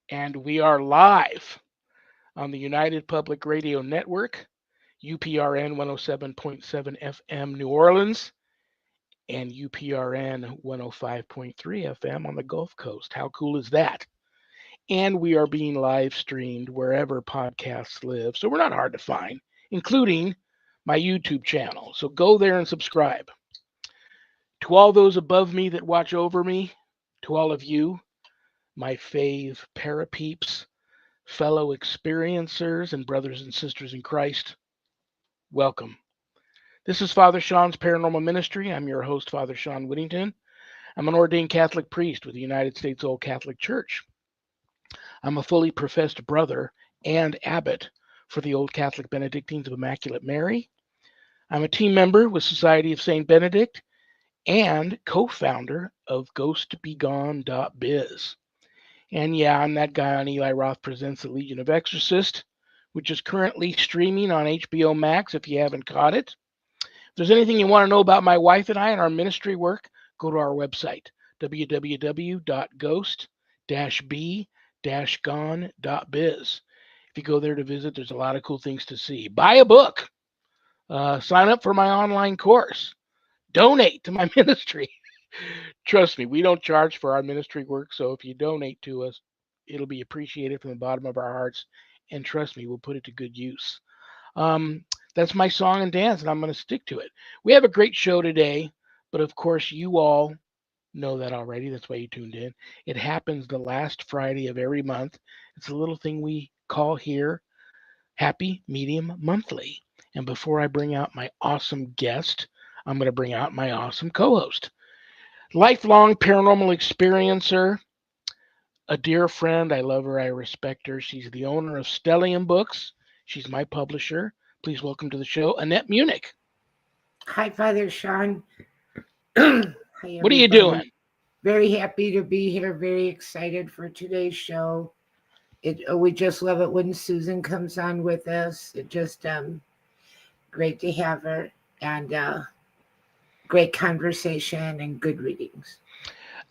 And we are live on the United Public Radio Network, UPRN 107.7 FM New Orleans, and UPRN 105.3 FM on the Gulf Coast. How cool is that? And we are being live streamed wherever podcasts live, so we're not hard to find, including my YouTube channel. So go there and subscribe. To all those above me that watch over me, to all of you, my fave parapeeps, fellow experiencers, and brothers and sisters in Christ, welcome. This is Father Shawn's Paranormal Ministry. I'm your host, Father Shawn Whittington. I'm an ordained Catholic priest with the United States Old Catholic Church. I'm a fully professed brother and abbot for the Old Catholic Benedictines of Immaculate Mary. I'm a team member with Society of St. Benedict and co-founder of GhostBegone.biz. And yeah, I'm that guy on Eli Roth Presents The Legion of Exorcists, which is currently streaming on HBO Max if you haven't caught it. If there's anything you want to know about my wife and I and our ministry work, go to our website, www.ghost-b-gone.biz. If you go there to visit, there's a lot of cool things to see. Buy a book. Sign up for my online course. Donate to my ministry. Trust me, we don't charge for our ministry work, so if you donate to us, it'll be appreciated from the bottom of our hearts, and trust me, we'll put it to good use. That's my song and dance, and I'm going to stick to it. We have a great show today, but of course, you all know that already. That's why you tuned in. It happens the last Friday of every month. It's a little thing we call here Happy Medium Monthly. And before I bring out my awesome guest, I'm going to bring out my awesome co-host. Lifelong paranormal experiencer, a dear friend. I love her. I respect her. She's the owner of Stellium Books. She's my publisher. Please welcome to the show, Annette Munich. Hi, Father Shawn. Hi, What are you doing? Very happy to be here. Very excited for today's show. We just love it when Susan comes on with us. It just great to have her, and great conversation and good readings.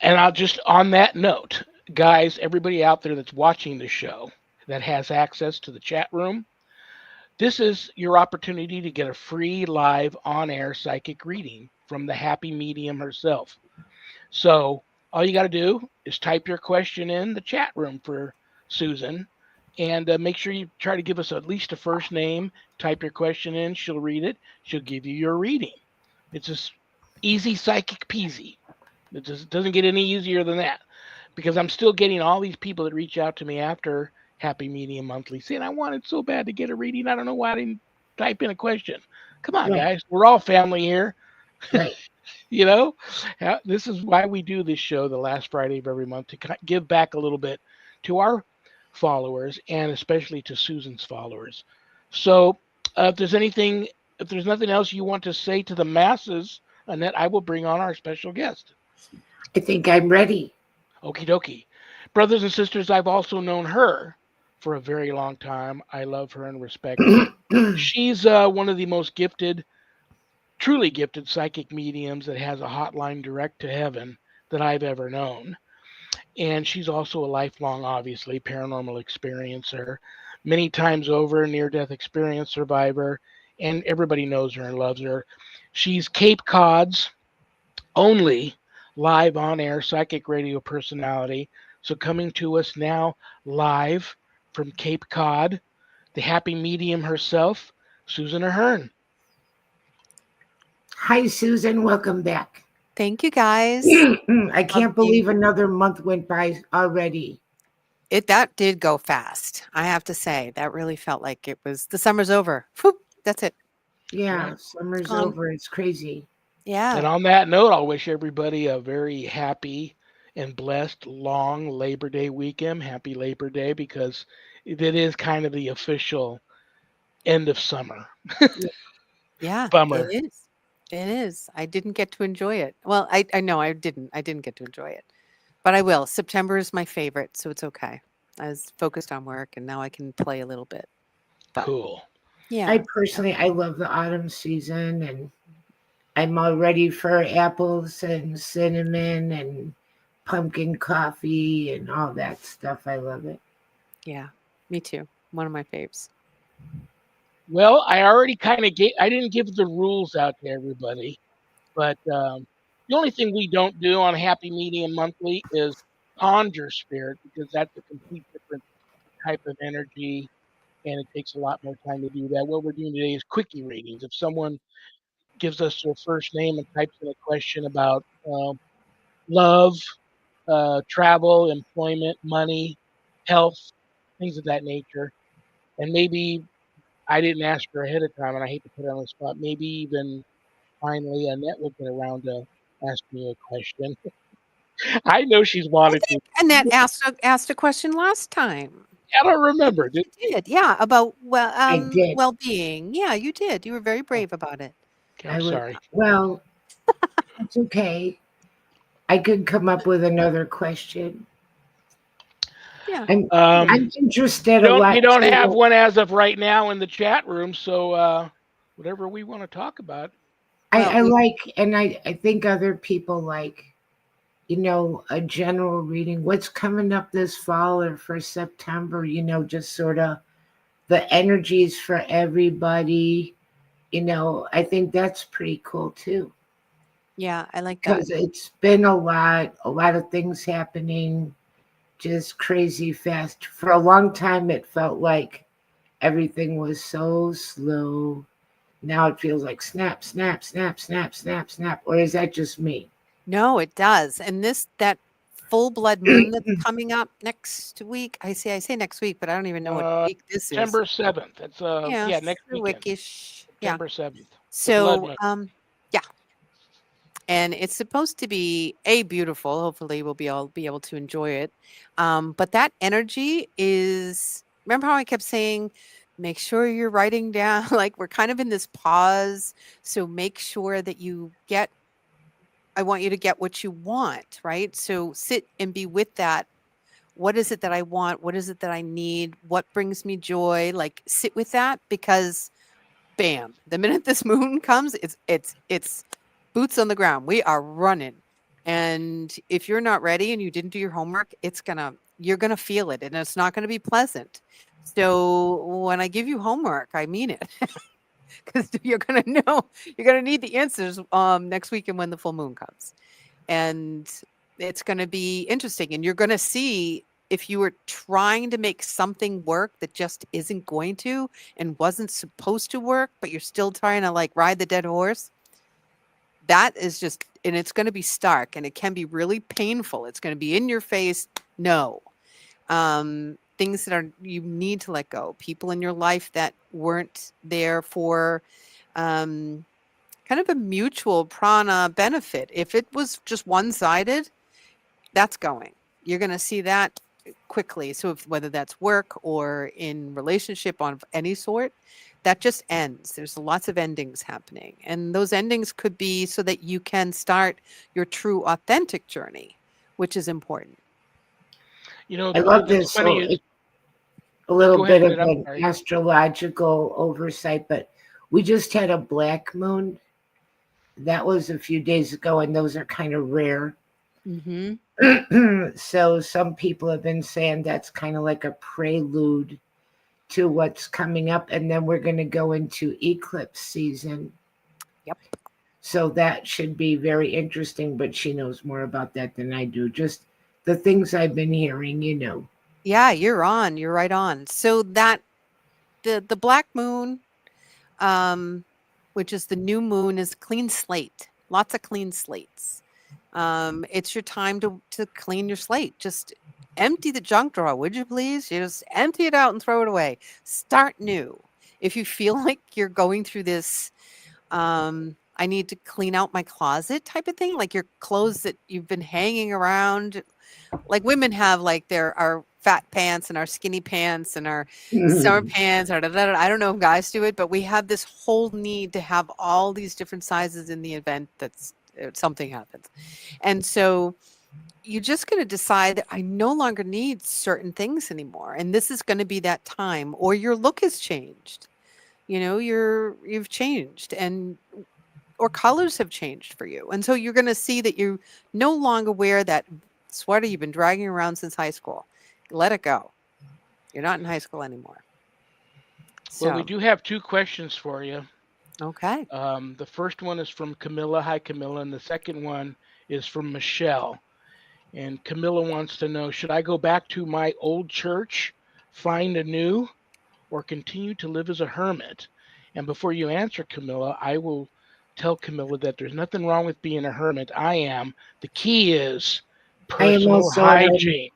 And I'll just, on that note, guys, everybody out there that's watching the show that has access to the chat room, this is your opportunity to get a free live on-air psychic reading from the happy medium herself. So all you got to do is type your question in the chat room for Susan, and make sure you try to give us at least a first name. Type your question in. She'll read it. She'll give you your reading. It's just easy psychic peasy. It just doesn't get any easier than that, because I'm still getting all these people that reach out to me after Happy Medium Monthly saying, I wanted so bad to get a reading. I don't know why I didn't type in a question. Come on, Right. guys. We're all family here. Right. You know, this is why we do this show the last Friday of every month, to give back a little bit to our followers and especially to Susan's followers. So if there's nothing else you want to say to the masses, Annette, I will bring on our special guest. I think I'm ready. Okie dokie. Brothers and sisters, I've also known her for a very long time. I love her and respect her. She's one of the most gifted, truly gifted psychic mediums that has a hotline direct to heaven that I've ever known. And she's also a lifelong, obviously, paranormal experiencer, many times over, near-death experience survivor, and everybody knows her and loves her. She's Cape Cod's only live on-air psychic radio personality. So coming to us now live from Cape Cod, the happy medium herself, Susan Ahearn. Hi, Susan. Welcome back. Thank you, guys. I can't believe another month went by already. That did go fast. I have to say, that really felt like it was the summer's over. Whoop, that's it. Yeah, summer's over. It's crazy. Yeah. And on that note, I'll wish everybody a very happy and blessed long Labor Day weekend. Happy Labor Day, because it is kind of the official end of summer. Yeah, Bummer. it is. It is. I didn't get to enjoy it. Well, I know I didn't. I didn't get to enjoy it, but I will. September is my favorite, so it's okay. I was focused on work, and now I can play a little bit. But, Cool. Yeah. I love the autumn season, and I'm all ready for apples and cinnamon and pumpkin coffee and all that stuff. I love it. Yeah, me too. One of my faves. Well, I already kind of gave. I didn't give the rules out to everybody, but the only thing we don't do on Happy Medium Monthly is conjure spirit, because that's a complete different type of energy, and it takes a lot more time to do that. What we're doing today is quickie readings. If someone gives us their first name and types in a question about love, travel, employment, money, health, things of that nature, and maybe I didn't ask her ahead of time, and I hate to put her on the spot. Maybe even finally Annette will get around to ask me a question. I know she's I wanted to. think Annette asked a question last time. I don't remember. You did, yeah, about I did. well-being. Yeah, you did. You were very brave about it. Okay, I I'm would. sorry. Well, it's okay. I could come up with another question. Yeah. I'm Um, I'm interested a you lot don't have too. one as of right now in the chat room, so whatever we want to talk about. Well, I like, and I think other people like, a general reading. What's coming up this fall or for September? Just sort of the energies for everybody. I think that's pretty cool too, yeah, I like that. because it's been a lot of things happening, just crazy fast. For a long time, it felt like everything was so slow. Now it feels like snap, snap, snap, snap, snap, snap. Or is that just me? No, it does. And that full blood moon that's coming up next week. I say next week, but I don't even know what week this is. September 7th. It's Yeah, yeah, next weekend, wickish. Yeah. September 7th. The blood So, moon. yeah. And it's supposed to be beautiful. Hopefully, we'll be able to enjoy it. But that energy is. Remember how I kept saying, make sure you're writing down. Like we're kind of in this pause, so make sure that you get. I want you to get what you want, right? So sit and be with that. What is it that I want? What is it that I need? What brings me joy? Like sit with that, because bam, the minute this moon comes, it's boots on the ground. We are running. And if you're not ready and you didn't do your homework, you're gonna feel it, and it's not gonna be pleasant. So when I give you homework, I mean it. Because you're gonna know, you're gonna need the answers next weekend when the full moon comes. And it's gonna be interesting. And you're gonna see if you were trying to make something work that just isn't going to and wasn't supposed to work, but you're still trying to like ride the dead horse. That is just, and it's going to be stark, and it can be really painful. It's going to be in your face. No. Things that you need to let go. People in your life that weren't there for kind of a mutual prana benefit. If it was just one-sided, that's going. You're going to see that quickly. So whether that's work or in relationship of any sort, that just ends. There's lots of endings happening. And those endings could be so that you can start your true authentic journey, which is important. I love it's this. funny. So a little Go ahead, bit of I'm an sorry. astrological oversight, but we just had a black moon. That was a few days ago, and those are kind of rare. Mm-hmm. So some people have been saying that's kind of like a prelude to what's coming up, and then we're going to go into eclipse season. Yep. So that should be very interesting, but she knows more about that than I do. Just the things I've been hearing. Yeah, you're right on. So that the black moon, which is the new moon, is clean slate. Lots of clean slates. It's your time to clean your slate. Just empty the junk drawer, would you please? You just empty it out and throw it away. Start new. If you feel like you're going through this, I need to clean out my closet type of thing, like your clothes that you've been hanging around, like women have like our fat pants and our skinny pants and our summer pants. Or I don't know if guys do it, but we have this whole need to have all these different sizes in the event that's something happens. And so you're just going to decide that I no longer need certain things anymore. And this is going to be that time, or your look has changed. You've changed, or colors have changed for you. And so you're going to see that you no longer wear that sweater you've been dragging around since high school. Let it go. You're not in high school anymore. Well, we So, do have 2 questions for you. okay. The first one is from Camilla. Hi, Camilla. And the second one is from Michelle. And Camilla wants to know, should I go back to my old church, find a new, or continue to live as a hermit? And before you answer, Camilla, I will tell Camilla that there's nothing wrong with being a hermit. I am. The key is I am personal also a hermit. hygiene.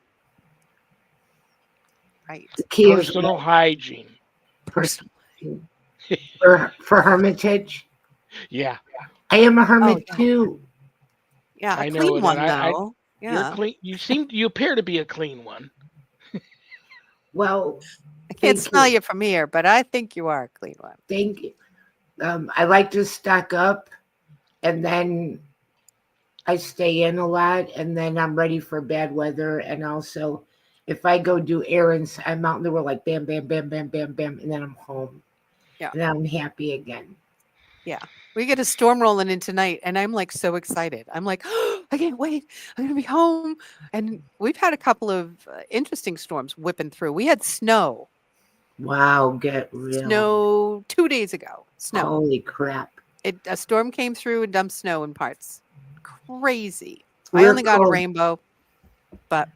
Right. The key is Personal hygiene. Personal. for hermitage. Yeah, I am a hermit yeah. too. Yeah, a I know clean it. one And though. you're Yeah. clean. You appear to be a clean one. Well, I can't thank smell you. you from here, but I think you are a clean one. Thank you. I like to stock up, and then I stay in a lot, and then I'm ready for bad weather. And also, if I go do errands, I'm out in the world like bam, bam, bam, bam, bam, bam, and then I'm home. Yeah. And I'm happy again. Yeah. We get a storm rolling in tonight, and I'm like so excited. I'm like, oh, I can't wait. I'm going to be home. And we've had a couple of interesting storms whipping through. We had snow. Wow, get real. Snow 2 days ago. Snow. Holy crap. A storm came through and dumped snow in parts. Crazy. I We're only got a cold. rainbow, but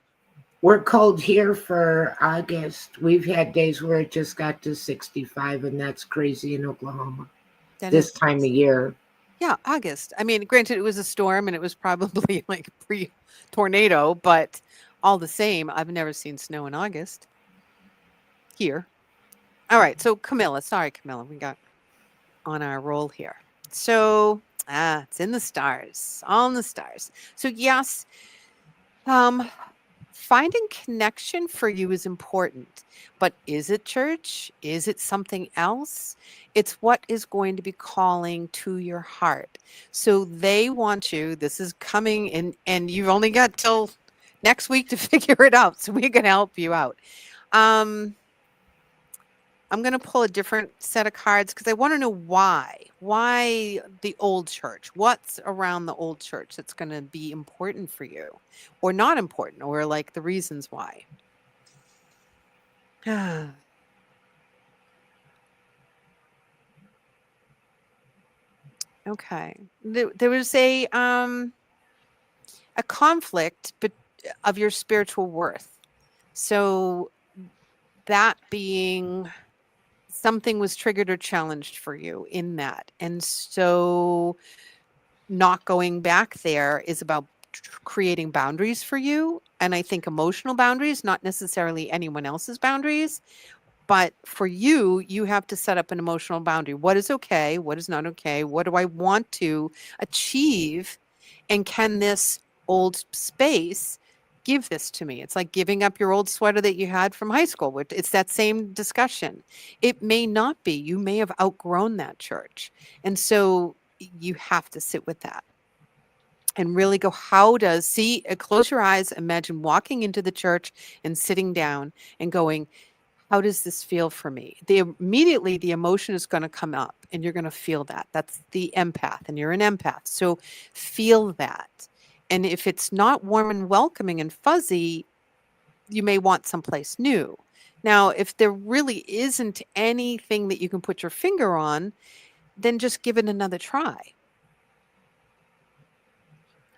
We're cold here for August. We've had days where it just got to 65, and that's crazy in Oklahoma that this is time of year. Yeah, August. I mean, granted, it was a storm and it was probably like pre-tornado, but all the same, I've never seen snow in August here. All right, so Camilla, sorry, Camilla, we got on our roll here. So, it's in the stars, all in the stars. So yes, finding connection for you is important, but is it church? Is it something else? It's what is going to be calling to your heart. So they want you, this is coming in, and you've only got till next week to figure it out. So we're going to help you out. I'm going to pull a different set of cards because I want to know why. Why the old church? What's around the old church that's going to be important for you or not important, or like the reasons why? Okay. There was a conflict of your spiritual worth. So that being something was triggered or challenged for you in that. And so not going back there is about creating boundaries for you. And I think emotional boundaries, not necessarily anyone else's boundaries, but for you, you have to set up an emotional boundary. What is okay? What is not okay? What do I want to achieve? And can this old space give this to me? It's like giving up your old sweater that you had from high school. It's that same discussion. It may not be. You may have outgrown that church. And so you have to sit with that and really go, close your eyes, imagine walking into the church and sitting down and going, how does this feel for me? Immediately the emotion is going to come up and you're going to feel that. That's the empath, and you're an empath. So feel that. And if it's not warm and welcoming and fuzzy, you may want someplace new. Now, if there really isn't anything that you can put your finger on, then just give it another try.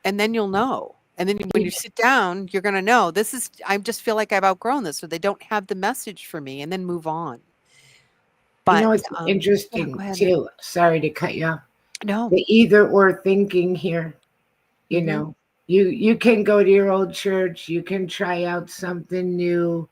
And then you'll know. And then when you sit down, you're going to know I just feel like I've outgrown this, or they don't have the message for me, and then move on. But it's interesting too. Sorry to cut you off. No. The either or thinking here. You know, you can go to your old church, you can try out something new,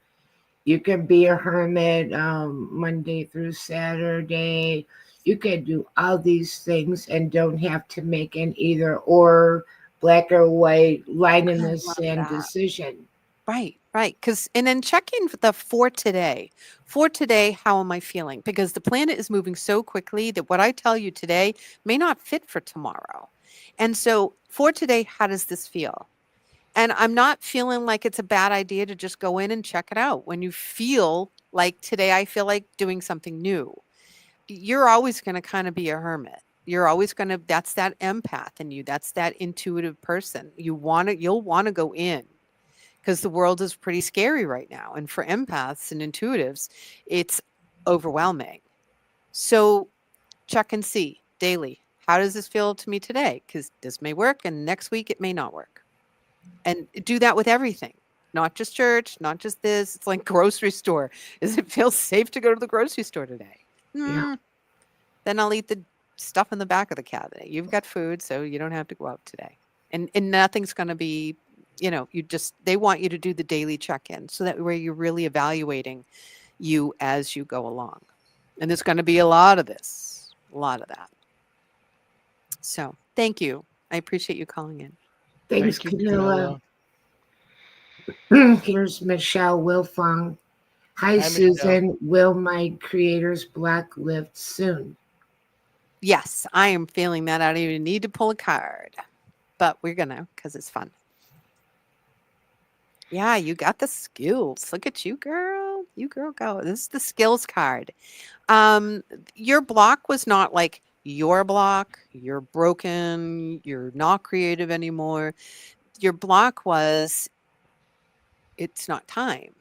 you can be a hermit Monday through Saturday. You can do all these things and don't have to make an either or, black or white, line in the sand decision. Right. And then check in for today. For today, how am I feeling? Because the planet is moving so quickly that what I tell you today may not fit for tomorrow. And so for today, how does this feel? And I'm not feeling like it's a bad idea to just go in and check it out. When you feel like today, I feel like doing something new. You're always going to kind of be a hermit. You're always going to, that's that empath in you. That's that intuitive person. You'll want to go in because the world is pretty scary right now. And for empaths and intuitives, it's overwhelming. So check and see daily. How does this feel to me today? Because this may work and next week it may not work. And do that with everything, not just church, not just this. It's like grocery store. Does it feel safe to go to the grocery store today? Yeah. Then I'll eat the stuff in the back of the cabinet. You've got food, so you don't have to go out today. And nothing's going to be, they want you to do the daily check-in so that way you're really evaluating you as you go along. And there's going to be a lot of this, a lot of that. So thank you. I appreciate you calling in. Thanks, Thank you, Camilla. Here's Michelle Wilfong. Hi, Susan. Michelle. Will my creator's block lift soon? Yes, I am feeling that. I don't even need to pull a card, but we're going to because it's fun. Yeah, you got the skills. Look at you, girl. You girl go. This is the skills card. Your block was not like your block. You're broken. You're not creative anymore. Your block was it's not time.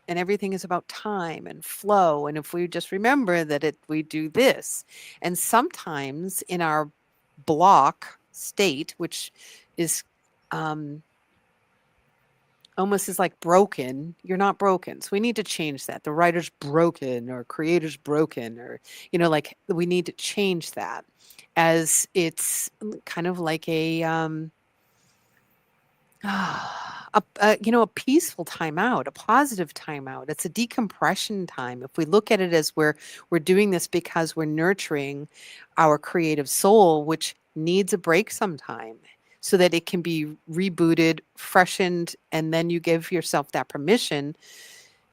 And everything is about time and flow. And if we just remember that we do this, and sometimes in our block state, which is almost is like broken, you're not broken. So we need to change that. The writer's broken or creator's broken, or, like we need to change that as it's kind of like a peaceful timeout, a positive timeout. It's a decompression time. If we look at it as we're doing this because we're nurturing our creative soul, which needs a break sometime so that it can be rebooted, freshened, and then you give yourself that permission.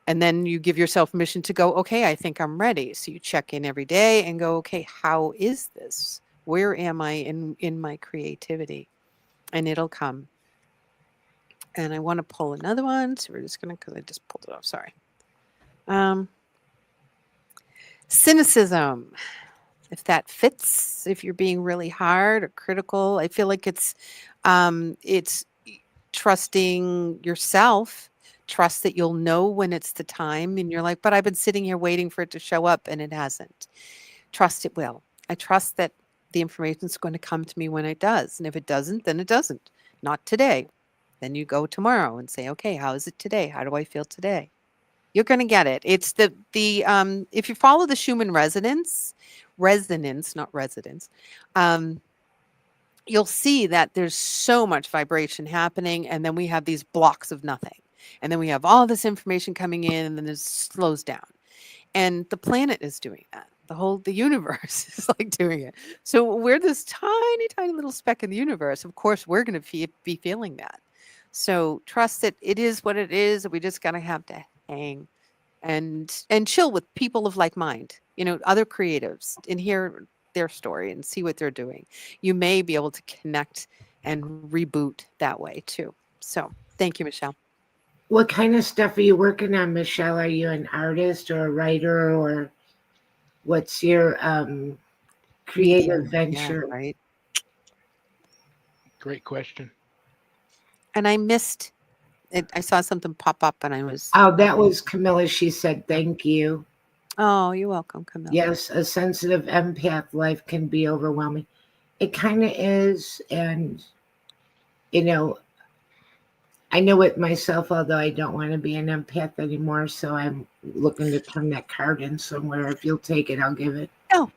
And then you give yourself permission to go, okay, I think I'm ready. So you check in every day and go, okay, how is this? Where am I in my creativity? And it'll come. And I want to pull another one. So we're just going to, because I just pulled it off. Sorry. Cynicism. If that fits, if you're being really hard or critical, I feel like it's trusting yourself. Trust that you'll know when it's the time. And you're like, but I've been sitting here waiting for it to show up and it hasn't. Trust it will. I trust that the information is going to come to me when it does. And if it doesn't, then it doesn't. Not today. Then you go tomorrow and say, okay, how is it today? How do I feel today? You're going to get it. It's the if you follow the Schumann resonance, not residence, you'll see that there's so much vibration happening. And then we have these blocks of nothing. And then we have all this information coming in and then it slows down. And the planet is doing that. The universe is like doing it. So we're this tiny, tiny little speck in the universe. Of course, we're going to be feeling that. So trust that it is what it is. We just got to have to hang and chill with people of like mind, other creatives, and hear their story and see what they're doing. You may be able to connect and reboot that way too. So thank you, Michelle. What kind of stuff are you working on, Michelle? Are you an artist or a writer, or what's your creative venture? Yeah, right. Great question. And I missed it. I saw something pop up and I was... Oh, that was Camilla. She said, thank you. Oh, you're welcome, Camilla. Yes, a sensitive empath life can be overwhelming. It kind of is. And, I know it myself, although I don't want to be an empath anymore. So I'm looking to turn that card in somewhere. If you'll take it, I'll give it. No,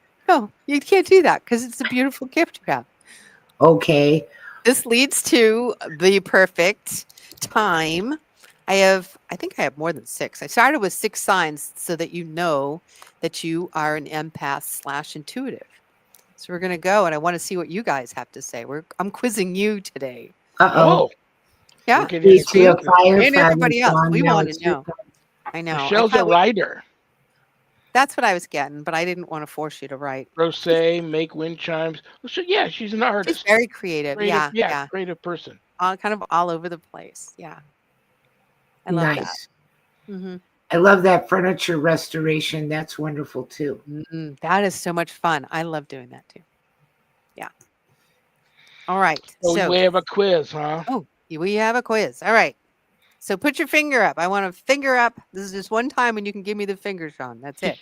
you can't do that because it's a beautiful gift you have. Okay. This leads to the perfect time. I think I have more than 6. I started with 6 signs so that you know that you are an empath / intuitive. So we're going to go, and I want to see what you guys have to say. I'm quizzing you today. Uh-oh. Yeah. And everybody else. We want to know. I know. Michelle's a writer. That's what I was getting, but I didn't want to force you to write. Rose, make wind chimes. So, yeah, she's an artist. She's very creative. Yeah. Creative person. Kind of all over the place. Yeah. I love that. Mm-hmm. I love that furniture restoration. That's wonderful too. Mm-hmm. That is so much fun. I love doing that too. Yeah. All right. So we have a quiz, huh? Oh, we have a quiz. All right. So put your finger up. I want a finger up. This is just one time when you can give me the finger, Shawn. That's it.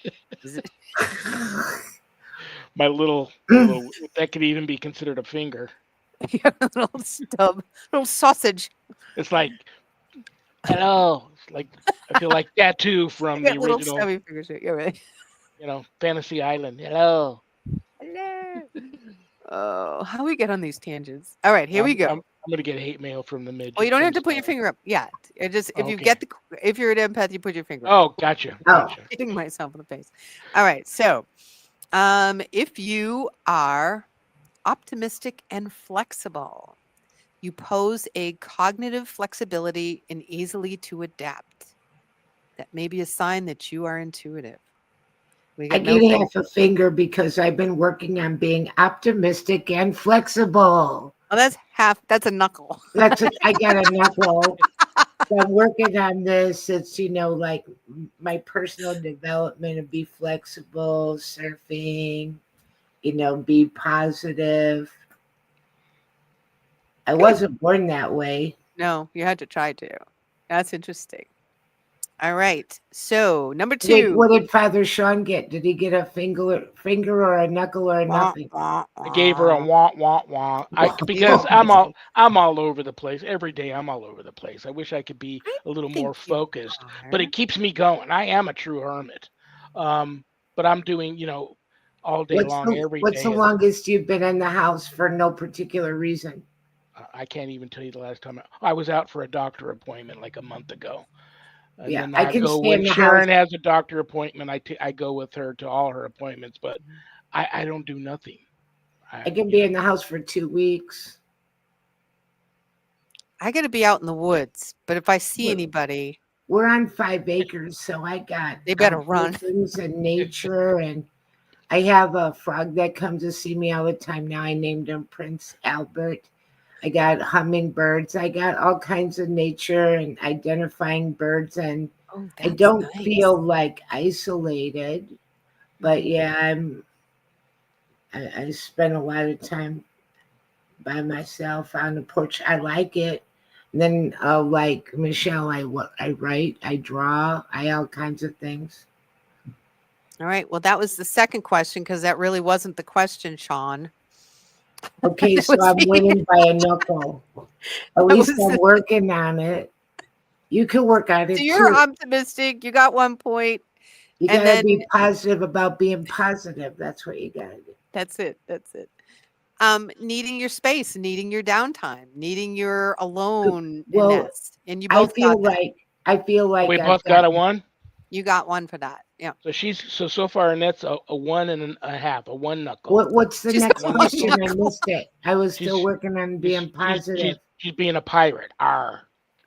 My little that could even be considered a finger. You have a little stub, little sausage. It's like hello. It's like I feel like Tattoo I from the got little original, stubby fingers. Yeah, right. Fantasy Island. Hello. Hello. Oh, how we get on these tangents? All right, here we go. I'm gonna get hate mail from the midgets. Well, you don't have to I'm put your sorry. finger up yet. It just if you Okay. get if you're an empath, you put your finger up. Oh, gotcha. Gotcha. Hitting myself in the face. All right, so if you are optimistic and flexible, you pose a cognitive flexibility and easily to adapt. That may be a sign that you are intuitive. We I got no get finger. half a finger because I've been working on being optimistic and flexible. Oh, that's half. That's a knuckle. I got a knuckle. So I'm working on this. It's, like my personal development and be flexible, surfing, be positive. I wasn't born that way. No, you had to try to. That's interesting. All right. So number Wait, 2. what did Father Shawn get? Did he get a finger or a knuckle or nothing? I gave her a wah wah wah. Because I'm all over the place every day. I'm all over the place. I wish I could be a little more focused, but it keeps me going. I am a true hermit, but I'm doing all day long every day. What's the longest you've been in the house for no particular reason? I can't even tell you the last time I was out for a doctor appointment like a month ago. And Yeah, then I can go stay when in the Sharon house. has a doctor appointment. I go with her to all her appointments, but I don't do nothing. I can be in the house for 2 weeks. I got to be out in the woods, but if I see anybody, we're on 5 acres, so I got they better run. Things in nature, and I have a frog that comes to see me all the time now. I named him Prince Albert. I got hummingbirds. I got all kinds of nature and identifying birds, and I don't feel like isolated. But yeah, I spend a lot of time by myself on the porch. I like it. And then like Michelle, I write, I draw, I all kinds of things. All right. Well, that was the second question because that really wasn't the question, Shawn. Okay, so I'm winning by a knuckle. At least I'm working on it. You can work on it so you're too. optimistic. You got 1 point. You gotta be positive about being positive. That's what you gotta do. That's it. That's it. Needing your space, needing your downtime, needing your aloneness, and you both I feel like we both got a 1. You got 1 for that. Yeah. So so far Annette's a 1 and a half, a 1 knuckle. What's the next question? I missed it. I was still working on being positive. She's being a pirate. R.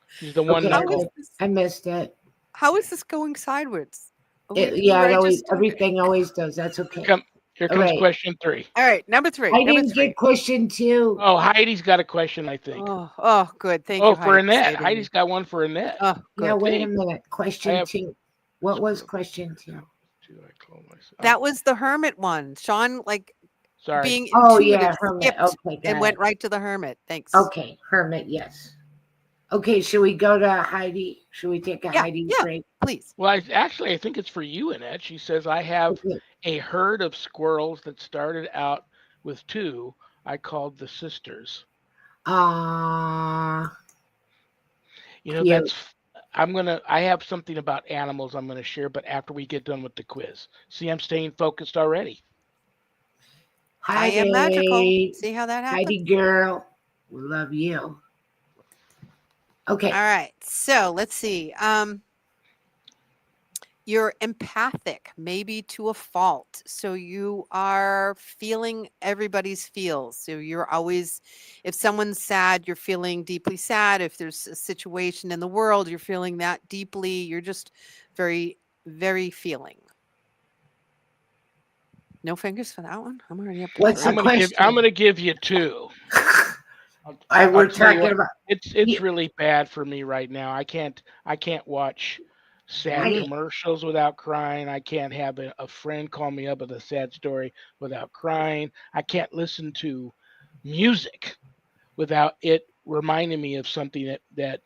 She's the 1 knuckle. I missed it. How is this going sideways? Everything always does. That's okay. Here comes question 3. All right, number 3. I didn't get question 2. Oh, Heidi's got a question, I think. Oh, good. Thank you. Oh, for Annette. Heidi's got one for Annette. Oh, good. Now, wait a minute. Question 2. What was question 2? That was the hermit one. Shawn, being hermit. Okay, and went right to the hermit. Thanks. Okay, hermit, yes. Okay, should we go to Heidi? Should we take a Heidi break? Please. Well, I think it's for you, Annette. She says, I have a herd of squirrels that started out with 2. I called the sisters. Cute. That's I have something about animals I'm gonna share, but after we get done with the quiz. See, I'm staying focused already. Heidi, I am magical. See how that happens? Heidi girl, we love you. Okay. All right. So let's see. You're empathic, maybe to a fault. So you are feeling everybody's feels. So you're always, if someone's sad, you're feeling deeply sad. If there's a situation in the world, you're feeling that deeply. You're just very, very feeling. No fingers for that one. I'm already up. I'm gonna give you 2. We're talking about. It's really bad for me right now. I can't watch sad commercials without crying. I can't have a friend call me up with a sad story without crying. I can't listen to music without it reminding me of something that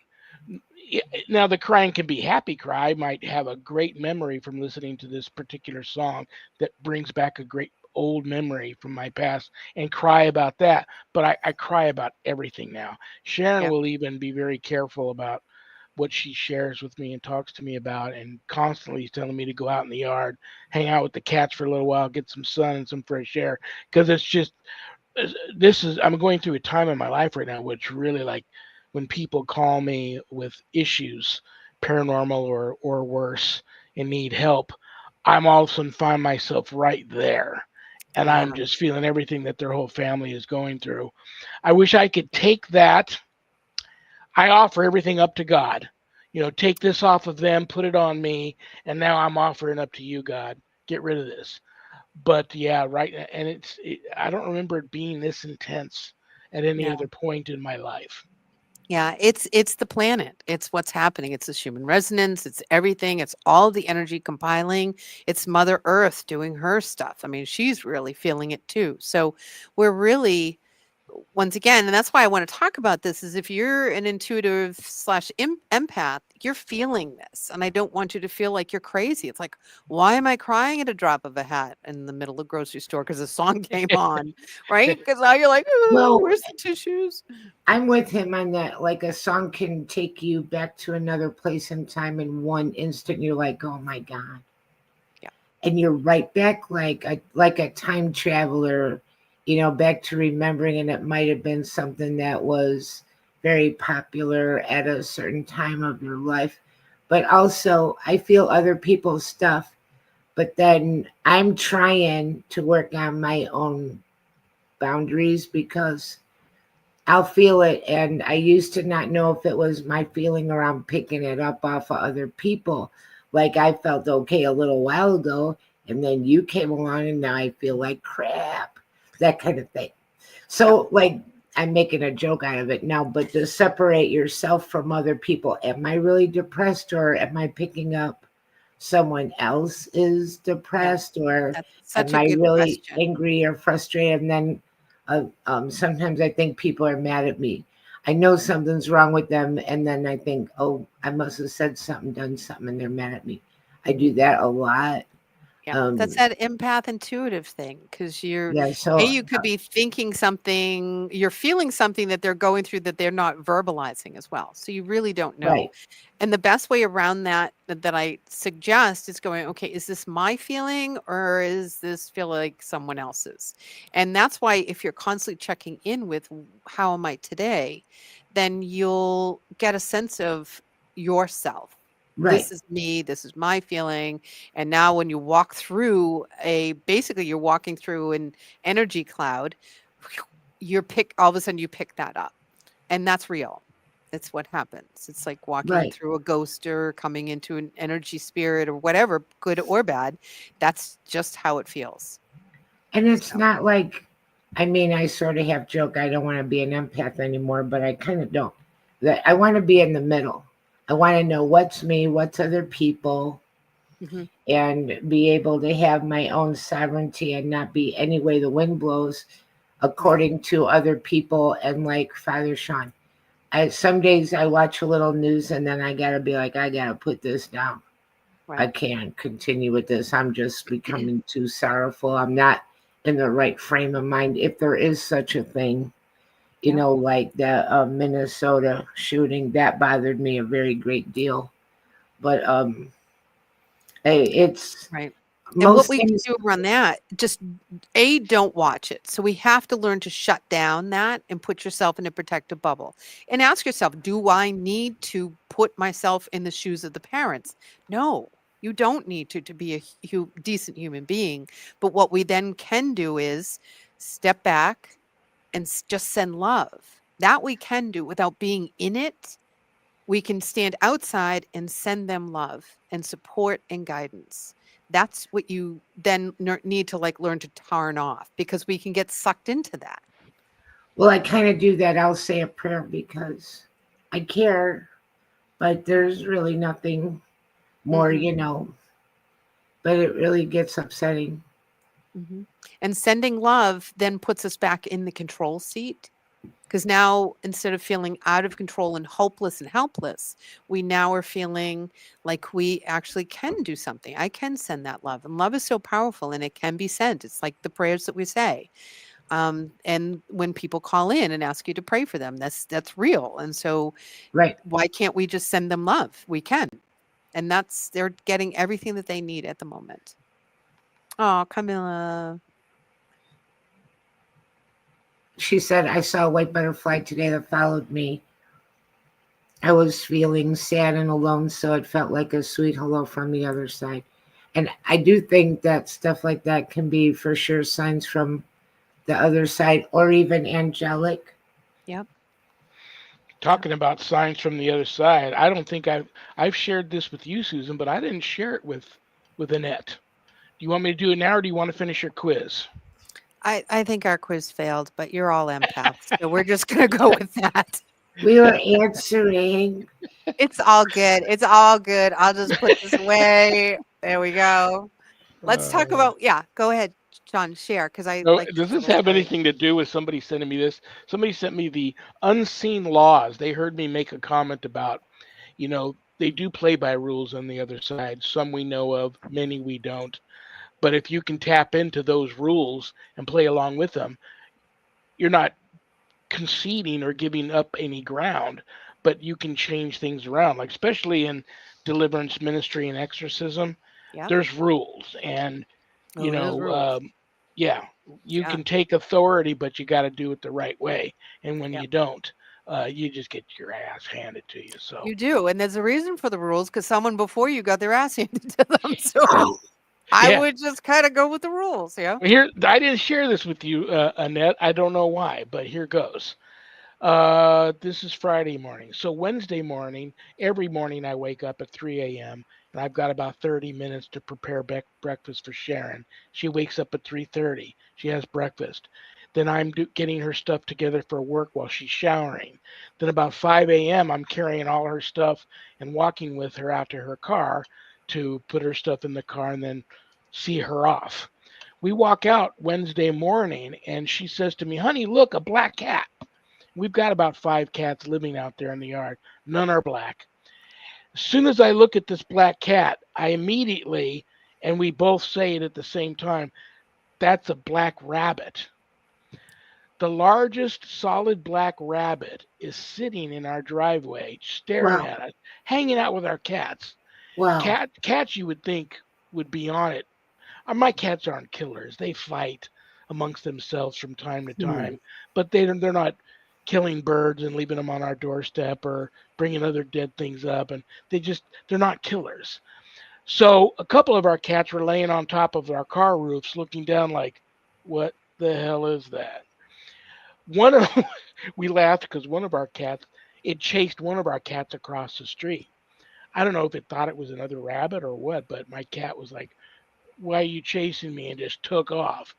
now the crying can be happy cry. I might have a great memory from listening to this particular song that brings back a great old memory from my past and cry about that. But I cry about everything now. Sharon Yeah. will even be very careful about what she shares with me and talks to me about, and constantly is telling me to go out in the yard, hang out with the cats for a little while, get some sun and some fresh air. Because it's just, this is, I'm going through a time in my life right now which really, like, when people call me with issues, paranormal or worse, and need help, I'm all of a sudden find myself right there, and Yeah. I'm just feeling everything that their whole family is going through. I wish I could take that. I offer everything up to God. Take this off of them, put it on me, and now I'm offering up to you, God. Get rid of this. But yeah, right, and I don't remember it being this intense at any Yeah. other point in my life. Yeah, it's the planet. It's what's happening. It's this human resonance. It's everything. It's all the energy compiling. It's Mother Earth doing her stuff. I mean, she's really feeling it too. So we're really, once again, and that's why I want to talk about this, is if you're an intuitive slash empath, you're feeling this. And I don't want you to feel like you're crazy. It's like, why am I crying at a drop of a hat in the middle of the grocery store because a song came on, right? Because now you're like, oh, Well, where's the tissues? I'm with him on that. Like a song can take you back to another place in time in one instant. You're like, oh my God. Yeah. And you're right back like a time traveler, back to remembering, and it might have been something that was very popular at a certain time of your life. But also I feel other people's stuff, but then I'm trying to work on my own boundaries because I'll feel it. And I used to not know if it was my feeling or I'm picking it up off of other people. Like I felt okay a little while ago, and then you came along and now I feel like crap, that kind of thing. So, like, I'm making a joke out of it now, but to separate yourself from other people, am I really depressed or am I picking up someone else is Yeah. depressed, or That's such am a I good really question. angry or frustrated? And then sometimes I think people are mad at me. I know something's wrong with them, and then I think, oh, I must have said something, done something, and they're mad at me. I do that a lot. Yeah, that's Um, that empath intuitive thing because yeah, so you could be thinking something, you're feeling something that they're going through that they're not verbalizing as well. So you really don't know. right, And the best way around that I suggest is going, okay, is this my feeling or is this feel like someone else's? And that's why if you're constantly checking in with how am I today, then you'll get a sense of yourself. right, This is me, this is my feeling. And now when you walk through basically you're walking through an energy cloud, all of a sudden you pick that up. And that's real. It's what happens. It's like walking right. through a ghost or coming into an energy spirit or whatever, good or bad. That's just how it feels. And it's So, not like, I mean, I sort of have joke. I don't want to be an empath anymore, but I kind of don't. That I want to be in the middle. I want to know what's me, what's other people, mhm, and be able to have my own sovereignty and not be any way the wind blows right, according to other people. And like Father Shawn, some days I watch a little news and then I gotta be like, I gotta put this down. I right. can't continue with this. I'm just becoming too sorrowful. I'm not in the right frame of mind, if there is such a thing. Yeah, Like the Minnesota shooting, that bothered me a very great deal. But it's right. And what most we can things. do around that, just don't watch it. So we have to learn to shut down that and put yourself in a protective bubble and ask yourself, do I need to put myself in the shoes of the parents? No, you don't need to be a decent human being. But what we then can do is step back and just send love. That we can do without being in it. We can stand outside and send them love and support and guidance. That's what you then need to like learn to turn off because we can get sucked into that. Well, I kind of do that. I'll say a prayer because I care, but there's really nothing more, Hmm. but it really gets upsetting. Hmm. And sending love then puts us back in the control seat Because now, instead of feeling out of control and hopeless and helpless, we now are feeling like we actually can do something. I can send that love. And love is so powerful and it can be sent. It's like the prayers that we say. And when people call in and ask you to pray for them, that's real. And so Right. why can't we just send them love? We can. And they're getting everything that they need at the moment. Oh, Camilla. She said, I saw a white butterfly today that followed me. I was feeling sad and alone, so it felt like a sweet hello from the other side. And I do think that stuff like that can be for sure signs from the other side or even angelic. Yep. Talking about signs from the other side, I don't think I've shared this with you, Susan, but I didn't share it with Annette. Do you want me to do it now, or do you want to finish your quiz? I think our quiz failed, but you're all empaths. So we're just going to go with that. We were answering. It's all good. It's all good. I'll just put this away. There we go. Let's talk about, go ahead, John, share, because I No, like does this this little have story. anything to do with somebody sending me this? Somebody sent me the unseen laws. They heard me make a comment about, they do play by rules on the other side. Some we know of, many we don't. But if you can tap into those rules and play along with them, you're not conceding or giving up any ground, but you can change things around. Like especially in deliverance ministry and exorcism, Yep. there's rules, and you Oh, it is know, rules. yeah, you Yeah. can take authority, but you got to do it the right way. And when Yep. you don't, you just get your ass handed to you. So You do. And there's a reason for the rules because someone before you got their ass handed to them. So I yeah. would just kind of go with the rules. Yeah. Well, here, I didn't share this with you, Annette. I don't know why, but here goes. This is Friday morning. So Wednesday morning, every morning I wake up at 3 a.m. and I've got about 30 minutes to prepare breakfast for Sharon. She wakes up at 3:30. She has breakfast. Then I'm getting her stuff together for work while she's showering. Then about 5 a.m. I'm carrying all her stuff and walking with her out to her car to put her stuff in the car and then see her off. We walk out Wednesday morning and she says to me, "Honey, look, a black cat." We've got about 5 cats living out there in the yard. None are black. As soon as I look at this black cat, I immediately, and we both say it at the same time, that's a black rabbit. The largest solid black rabbit is sitting in our driveway, staring Wow. at us, hanging out with our cats. Wow. Cats you would think would be on it. My cats aren't killers. They fight amongst themselves from time to Hmm. time, but they're not killing birds and leaving them on our doorstep or bringing other dead things up. And they're not killers. So a couple of our cats were laying on top of our car roofs, looking down like, "What the hell is that?" One of we laughed because one of our cats it chased one of our cats across the street. I don't know if it thought it was another rabbit or what, but my cat was like, "Why are you chasing me?" and just took off.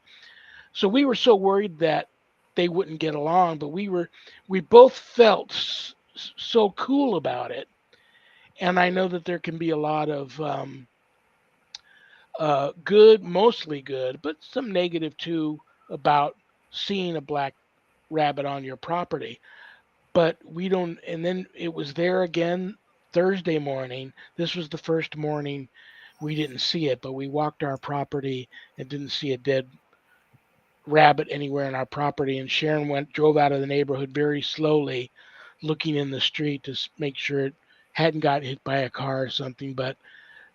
So we were so worried that they wouldn't get along, but we both felt so cool about it. And I know that there can be a lot of good, mostly good, but some negative too about seeing a black rabbit on your property. But we don't. And then it was there again Thursday morning. This was the first morning we didn't see it, but we walked our property and didn't see a dead rabbit anywhere in our property. And Sharon drove out of the neighborhood very slowly, looking in the street to make sure it hadn't got hit by a car or something. But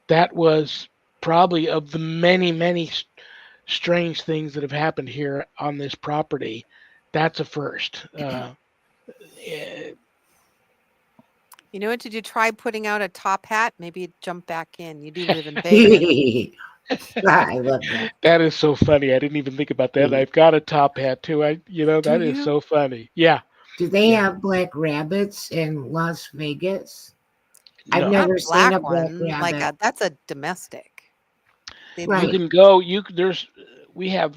that was probably of the many strange things that have happened here on this property. That's a first. Eh, You know what? Did you try putting out a top hat? Maybe you'd jump back in. You do live in Vegas. I love that. that is so funny. I didn't even think about that. I've got a top hat too. Do That is you? so funny. Yeah, Do they yeah. have black rabbits in Las Vegas? I've No, Not never seen a black black one. rabbit. That's a domestic. you Right. can go. We have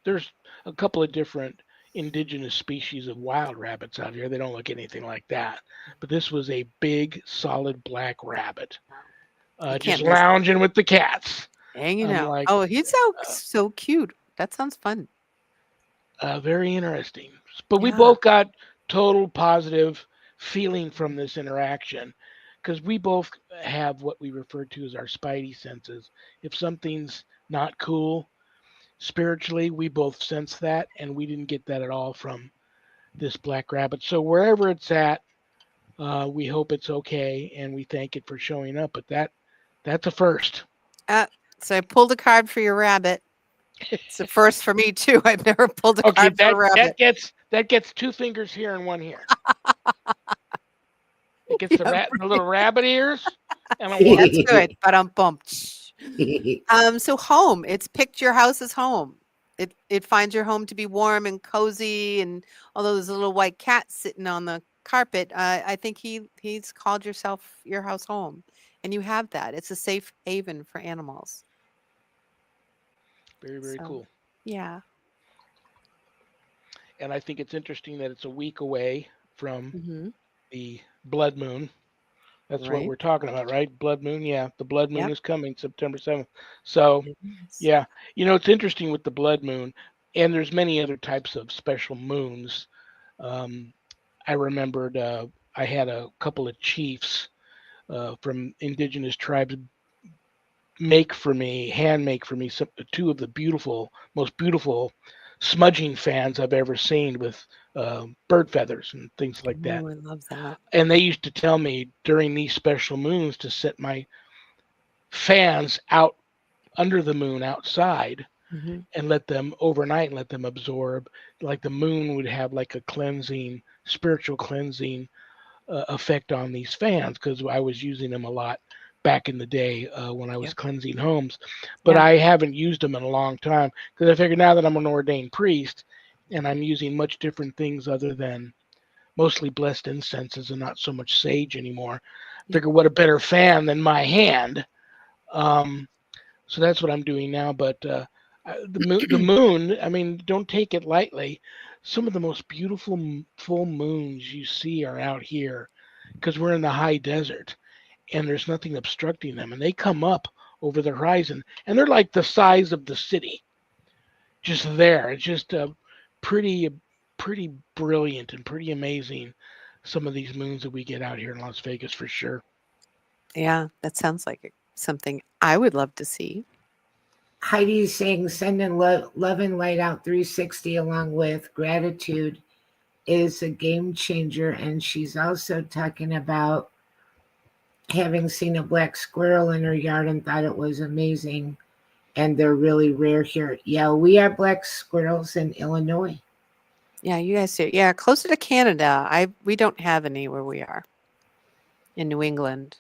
there's a couple of different indigenous species of wild rabbits out here. They don't look anything like that. But this was a big, solid black rabbit, You just can't miss it. lounging with the cats. Hanging I'm out. like, Oh, he's so uh, so cute. That sounds fun. very interesting. But we Yeah. both got total positive feeling from this interaction because we both have what we refer to as our spidey senses. If something's not cool spiritually, we both sense that, and we didn't get that at all from this black rabbit. So wherever it's at, we hope it's okay, and we thank it for showing up. But that's a first. So I pulled a card for your rabbit. It's a first for me too. I've never pulled a Okay, card for a rabbit. that gets 2 fingers here and 1 here. It gets Yeah, the little rabbit ears and a that's 1. good. But I'm bumped. So home. It's picked your house as home. It finds your home to be warm and cozy, and although there's a little white cat sitting on the carpet, I think he's called your house home, and you have that. It's a safe haven for animals. Very, very So, cool. yeah. And I think it's interesting that it's a week away from Hmm. the blood moon. That's what Right. we're talking about, right? Blood moon. Yeah, the blood moon Yep. is coming September 7th. So, It is. yeah, it's interesting with the blood moon, and there's many other types of special moons. I remembered I had a couple of chiefs from indigenous tribes hand make for me two of the most beautiful smudging fans I've ever seen with bird feathers and things like that. Oh, I love that. And they used to tell me during these special moons to set my fans out under the moon outside Hmm. and let them overnight and let them absorb. Like the moon would have like a spiritual cleansing effect on these fans because I was using them a lot back in the day when I was Yep. cleansing homes. But Yeah. I haven't used them in a long time because I figured now that I'm an ordained priest and I'm using much different things other than mostly blessed incenses and not so much sage anymore. Yeah. Figure what a better fan than my hand. So that's what I'm doing now. But the moon, I mean, don't take it lightly. Some of the most beautiful full moons you see are out here because we're in the high desert and there's nothing obstructing them. And they come up over the horizon and they're like the size of the city, just there. It's just pretty, pretty brilliant and pretty amazing. Some of these moons that we get out here in Las Vegas for sure. Yeah, that sounds like something I would love to see. Heidi's saying sending love and light out 360 along with gratitude is a game changer. And she's also talking about having seen a black squirrel in her yard and thought it was amazing. And they're really rare here. Yeah, we have black squirrels in Illinois. Yeah, you guys do. Yeah, closer to Canada. We don't have any where we are in New England.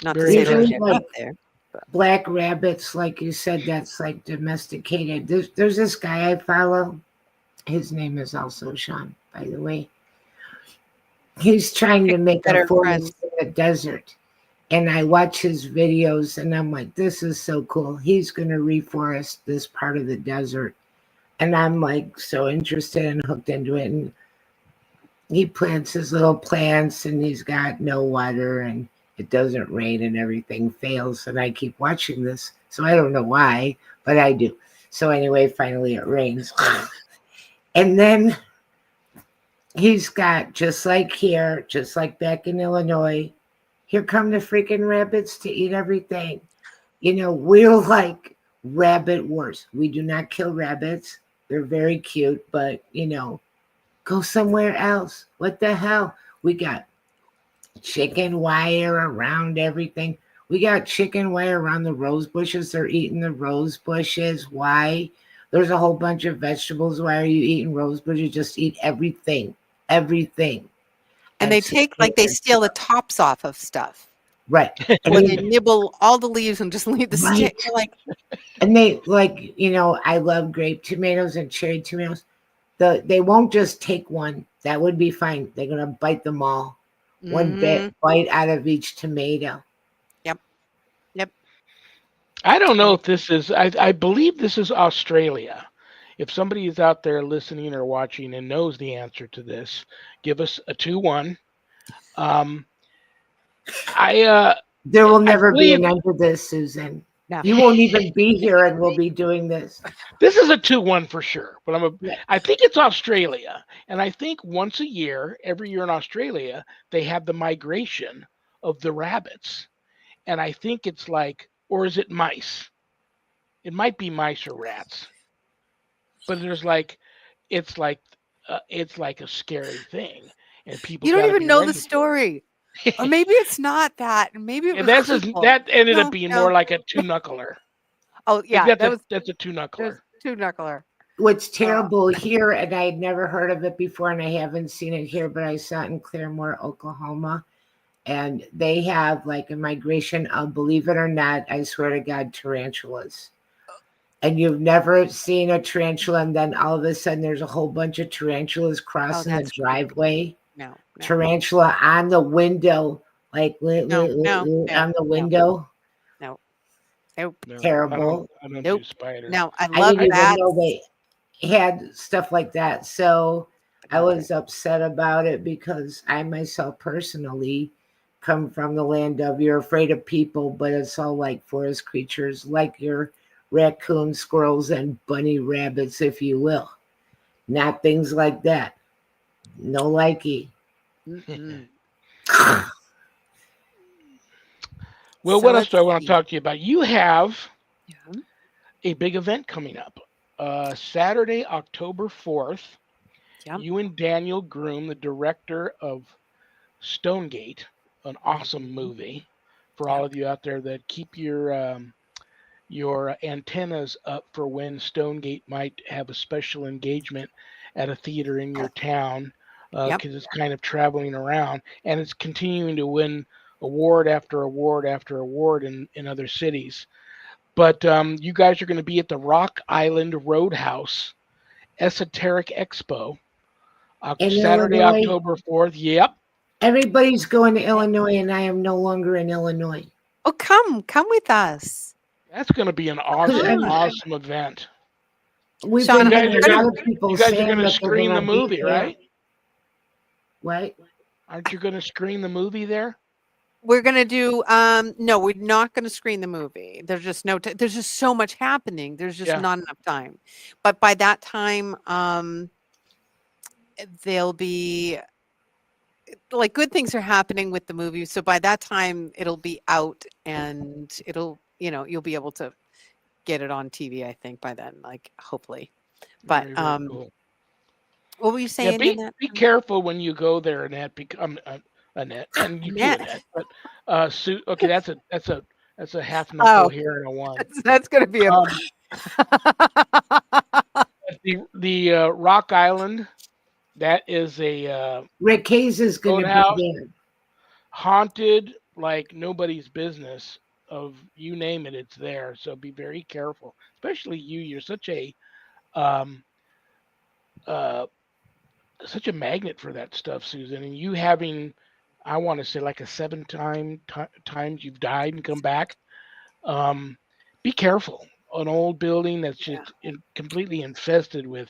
Not to Very say they Usually, can't interesting. be like up there. But black rabbits, like you said, that's like domesticated. There's this guy I follow. His name is also Shawn, by the way. He's trying to make a better forest friends. in the desert. And I watch his videos and I'm like, this is so cool. He's going to reforest this part of the desert. And I'm like so interested and hooked into it. And he plants his little plants and he's got no water and it doesn't rain and everything fails. And I keep watching this. So I don't know why, but I do. So anyway, finally it rains. And then he's got, just like here, just like back in Illinois, here come the freaking rabbits to eat everything. We're like rabbit wars. We do not kill rabbits. They're very cute, but, go somewhere else. What the hell? We got chicken wire around everything. We got chicken wire around the rose bushes. They're eating the rose bushes. Why? There's a whole bunch of vegetables. Why are you eating rose bushes? Just eat everything. Everything. And they steal the tops off of stuff. Right. Or they nibble all the leaves and just leave the stick. You're like, and they I love grape tomatoes and cherry tomatoes. They won't just take one. That would be fine. They're gonna bite them all. One bite out of each tomato. Yep. I don't know if this is, I believe this is Australia. If somebody is out there listening or watching and knows the answer to this, give us a 2-1. There will never be an end to this, Susan. No. You won't even be here, and we'll be doing this. This is a 2-1 for sure. But Yeah. I think it's Australia, and I think once a year, every year in Australia, they have the migration of the rabbits, and I think it's like, or is it mice? It might be mice or rats, but there's like, it's like a scary thing, and people You don't got to even be know the ready for story. it. Or maybe it's not that. And maybe it Yeah, was people. that ended up No, being no. more like a two-knuckler. Oh, I think yeah. that's a That two-knuckler. was two knuckler. What's terrible here, and I had never heard of it before, and I haven't seen it here, but I saw it in Claremore, Oklahoma. And they have like a migration of, believe it or not, I swear to God, tarantulas. And you've never seen a tarantula, and then all of a sudden there's a whole bunch of tarantulas crossing the that's creepy. driveway. No. Tarantula on the window, like No. on the window. No. Nope. No, Terrible. I don't Nope. do spiders. No, I I love didn't even that. know they had stuff like that. So I No. was upset about it because I myself personally come from the land of you're afraid of people, but it's all like forest creatures, like your raccoons, squirrels, and bunny rabbits, if you will. Not things like that. No likey. Mm-mm. Well, So what else let's do I want to see. talk to you about? You have Yeah. a big event coming up. Saturday, October 4th, Yep. you and Daniel Groom, the director of STONEGATE, an awesome movie for all of you out there that keep your antennas up for when STONEGATE might have a special engagement at a theater in your town, Yep. because it's kind of traveling around and it's continuing to win award after award after award in other cities. But you guys are going to be at the Rock Island Roadhouse Esoteric Expo, In Saturday, Illinois, October 4th. Yep. everybody's going to Illinois, and I am no longer in Illinois. Oh, come with us. That's going to be an awesome event. We've Shawn, been You guys hearing are a gonna, lot of people you guys are saying going to that they're screen going the to be movie, there. right? What? Aren't you going to screen the movie there? We're gonna do. No, we're not gonna screen the movie. There's just no. There's just so much happening. There's just Yeah. not enough time. But by that time, there'll be like good things are happening with the movie. So by that time, it'll be out, and it'll you'll be able to get it on TV. I think by then, like hopefully. But Very cool. what were you Yeah, saying in that? be careful when you go there, Annette. Annette, and you too, Annette. Annette. But okay, that's a half knuckle Oh, here and a one. that's gonna be a. The Rock Island, that is a Rick Hayes is going to roadhouse, be there. haunted like nobody's business. Of you name it, it's there. So be very careful, especially you. You're um, uh, such a magnet for that stuff, Susan. And you having, I want to say like a 7 times you've died and come back. Be careful. An old building that's just completely infested with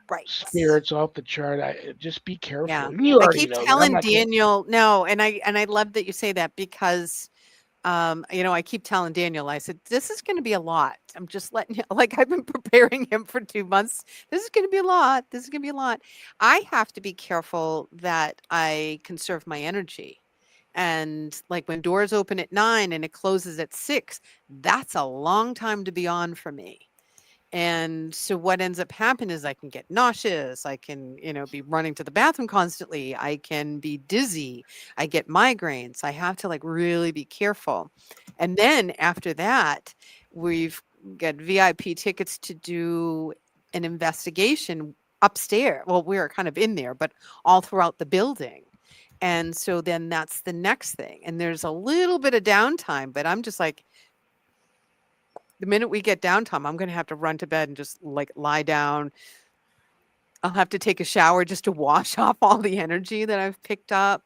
Right. spirits off the chart. Just be careful. Yeah. You I already keep know that. I'm telling not gonna, Daniel, no, and I love that you say that because I keep telling Daniel, I said, this is going to be a lot. I'm just letting you, like, I've been preparing him for 2 months. This is going to be a lot. This is going to be a lot. I have to be careful that I conserve my energy. And like when doors open at 9 and it closes at 6, that's a long time to be on for me. And so what ends up happening is I can get nauseous. I can, be running to the bathroom constantly. I can be dizzy. I get migraines. I have to like really be careful. And then after that, we've got VIP tickets to do an investigation upstairs. Well, we're kind of in there, but all throughout the building. And so then that's the next thing. And there's a little bit of downtime, but I'm just like, the minute we get downtime, I'm going to have to run to bed and just like lie down. I'll have to take a shower just to wash off all the energy that I've picked up.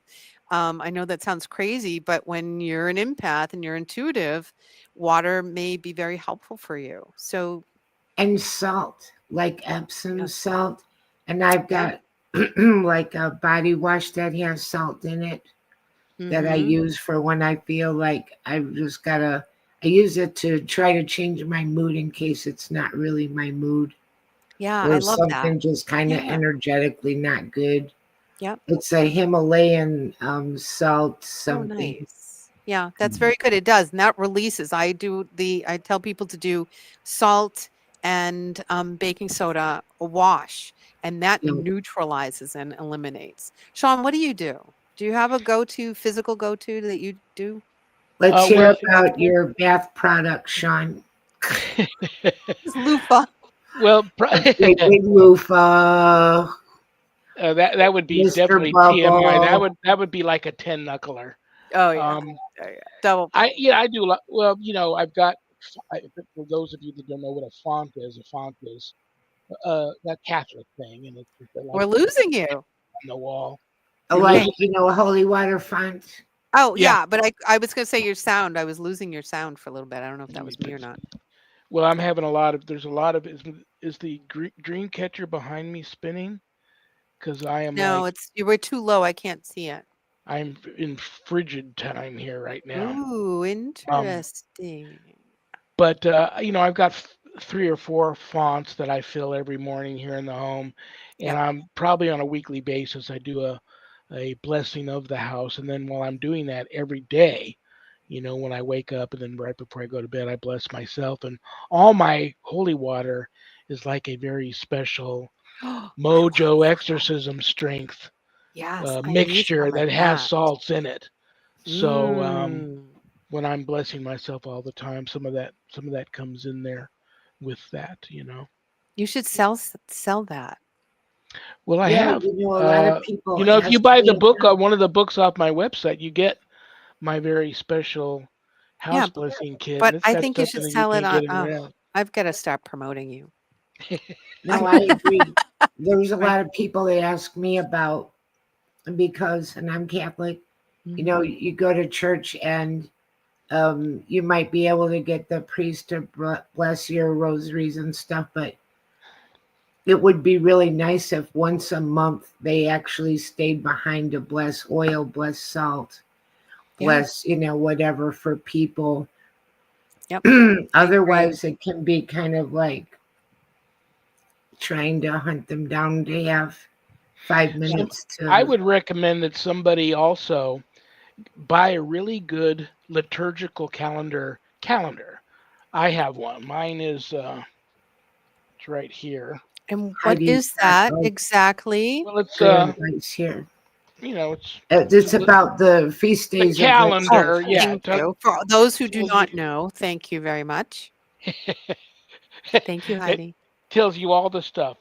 I know that sounds crazy, but when you're an empath and you're intuitive, water may be very helpful for you. So, And salt, like Epsom Yes. salt. And I've got like a body wash that has salt in it that I mhm. use for when I feel like I've just got to I use it to try to change my mood in case it's not really my mood Yeah, I or love that. something just kind of Yeah. energetically not good. Yep. It's a Himalayan salt Oh, something. nice. Yeah, that's very good. It does. And that releases. I tell people to do salt and baking soda a wash, and that You know, neutralizes and eliminates. Shawn, what do you do? Do you have a go-to, physical go-to that you do? let's hear Well, about your bath product, Shawn. It's loofah. well, A great big loofah, that would be Mr. definitely TMI. Bubble. That would be like a 10 knuckler. Oh yeah. Um, Oh, yeah. Double. I do. Well, I've got. For those of you that don't know what a font is that Catholic thing, and it's just like We're losing you. on the wall. I You're like, losing. holy water font. Oh Yeah. yeah, but I was gonna say your sound. I was losing your sound for a little bit. I don't know if that Let me was me or fix not. it. Well, I'm having a lot of. There's a lot of. Is the dream catcher behind me spinning? Because I am No, like you were too low. I can't see it. I'm in frigid time here right now. Ooh, Um, interesting. but I've got 3 or 4 fonts that I fill every morning here in the home, and Yep. I'm probably on a weekly basis. I do a blessing of the house, and then while I'm doing that every day, when I wake up and then right before I go to bed, I bless myself, and all my holy water is like a very special I love mojo that. exorcism strength Yes, I need mixture some of that has that. salts in it. So Mm. when I'm blessing myself all the time, some of that comes in there with that. You should sell that. Well, I Yeah, have. a lot of people If you ask buy the me. book, one of the books off my website, you get my very special Yeah, house blessing kit, and but it's I got think you stuff should in it you sell it can't on. get Oh, anywhere else. I've got to start promoting you. No, I agree. There's a lot of people that ask me about because, and I'm Catholic. Mhm. You go to church and you might be able to get the priest to bless your rosaries and stuff, but it would be really nice if once a month they actually stayed behind to bless oil, bless salt, Yeah. bless, whatever for people. Yep. I agree. Otherwise, it can be kind of like trying to hunt them down to have 5 minutes I to. would recommend that somebody also buy a really good liturgical calendar. I have one. Mine is it's right here. And what Heidi's is got that exactly? Well, it's good advice here. it's It's about the feast a days of the Oh, calendar. Yeah, thank you. For those who do tells not know, thank you very much. Thank you, it Heidi. tells you all the stuff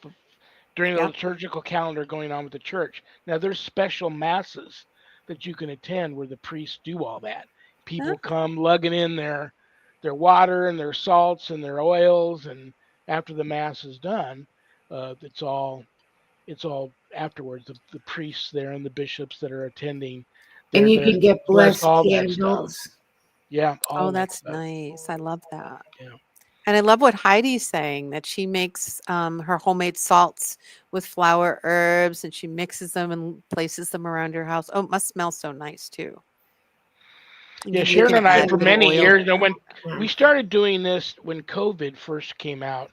during the Yep. liturgical calendar going on with the church. Now there's special masses that you can attend where the priests do all that. Huh? People come lugging in their water and their salts and their oils, and after the mass is done, it's all afterwards. The priests there and the bishops that are attending, and they're you there can to get bless blessed all that stuff. candles. Yeah, all Oh, that that's stuff. nice. I love that. Yeah. And I love what Heidi's saying that she makes her homemade salts with flower herbs and she mixes them and places them around her house. Oh, it must smell so nice too. Yeah, You Sharon can and I add for a little many oil. years, when Yeah. we started doing this when COVID first came out,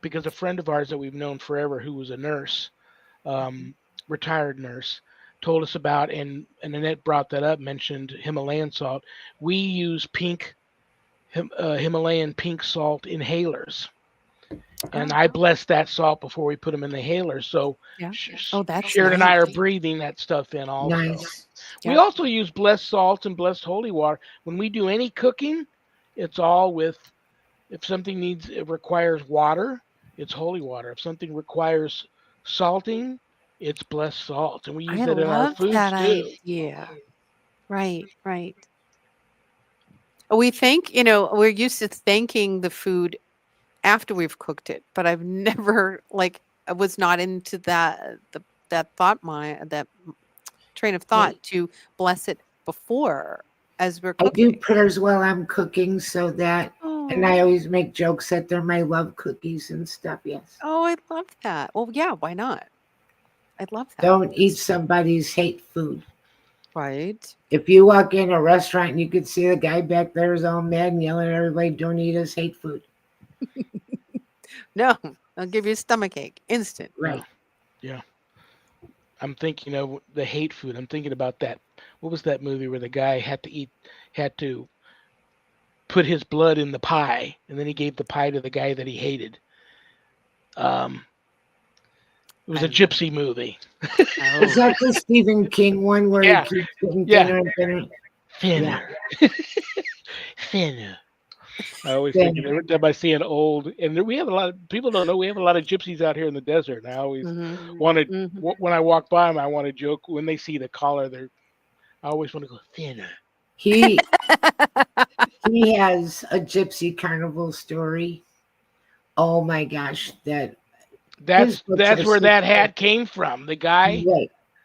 because a friend of ours that we've known forever, who was a nurse, um, retired nurse, told us about, and Annette brought that up, mentioned Himalayan salt. We use Himalayan pink salt inhalers, and Oh, I bless that salt before we put them in the inhalers. So yeah. Oh, that's Sharon and I are nice. breathing that stuff in also. Nice. We Yep. also use blessed salt and blessed holy water when we do any cooking. It's all with, if something it requires water, it's holy water. If something requires salting, it's blessed salt, and we use I that in our love that foods too. idea. Right, right. We think, we're used to thanking the food after we've cooked it, but I've never I was not into that train of thought to bless it before as we're I do cooking. prayers while I'm cooking so that, and I Oh, always make jokes that they're my love cookies and stuff. Yes. oh, I love that. Well, yeah, why not? I'd love that. Don't eat somebody's hate food. Right. If you walk in a restaurant and you could see the guy back there is all mad and yelling at everybody, don't eat us, hate food. No, I'll give you a stomach ache. Instant. Right. Yeah. I'm thinking of the hate food. I'm thinking about that. What was that movie where the guy had to put his blood in the pie, and then he gave the pie to the guy that he hated. Um, it was I a don't know. gypsy movie. Is Oh. that the Stephen King one where Yeah, he keeps getting yeah. thinner and thinner? Yeah. Thinner, thinner. I always think of Thinner. every time I see an old, and we have a lot of people don't know we have a lot of gypsies out here in the desert. And I always Mm-hmm. wanted Mm-hmm. when I walk by them, I want to joke when they see the collar. I always want to go thinner. He he has a gypsy carnival story. Oh my gosh, that his books are That's where so that good. hat came from. Right,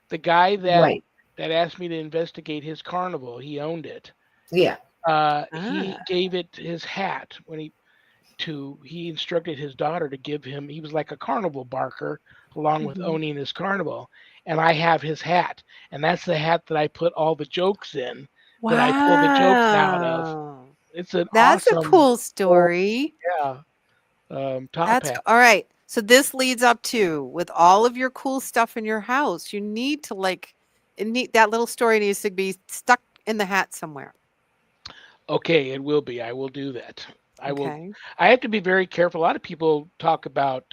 The guy right. that asked me to investigate his carnival, he owned it. Yeah. He Ah. gave it his hat when he instructed his daughter to give him. He was like a carnival barker along with Mhm. owning his carnival, and I have his hat, and that's the hat that I put all the jokes in, that I pull the jokes out of. Wow. It's an That's a awesome, cool oh story. yeah, top hat. All right. So this leads up to with all of your cool stuff in your house, you need to that little story needs to be stuck in the hat somewhere. Okay, it will be. I will do that. I will. Okay. I have to be very careful. A lot of people talk about.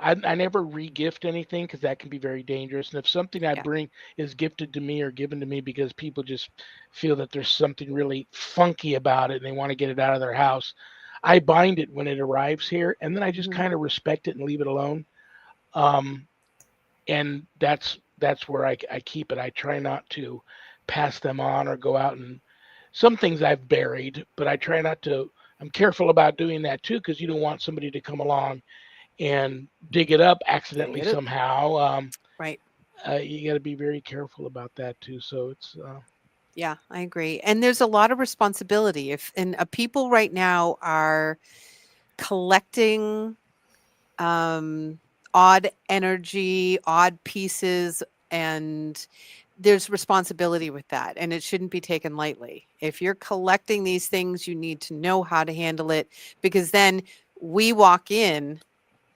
I never re-gift anything because that can be very dangerous. And if something I Yeah. bring is gifted to me or given to me because people just feel that there's something really funky about it and they want to get it out of their house, I bind it when it arrives here, and then I just Mhm. kind of respect it and leave it alone. Um, and that's where I keep it. I try not to pass them on or go out and some things I've buried, but I try not to. I'm careful about doing that too because you don't want somebody to come along and dig it up accidentally Get it? somehow. Right. You got to be very careful about that too. So it's Yeah, I agree. And there's a lot of responsibility. If and people right now are collecting odd energy, odd pieces, and there's responsibility with that, and it shouldn't be taken lightly. If you're collecting these things, you need to know how to handle it because then we walk in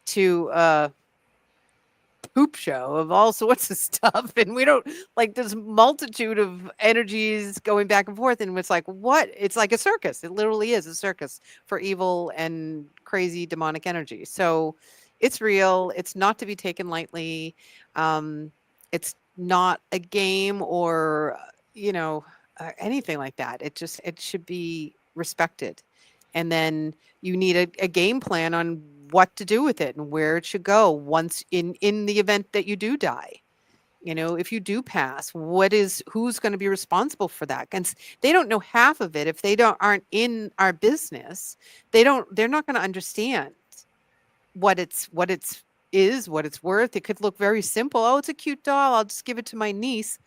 to a poop show of all sorts of stuff and we don't like this multitude of energies going back and forth and it's like what it's like a circus. It literally is a circus for evil and crazy demonic energy. So it's real. It's not to be taken lightly. It's not a game or anything like that. It should be respected, and then you need a game plan on what to do with it and where it should go once in the event that you do die. If you do pass, who's going to be responsible for that? And they don't know half of it. If they aren't in our business, they're not going to understand what it's what it's worth. It could look very simple. Oh, it's a cute doll, I'll just give it to my niece.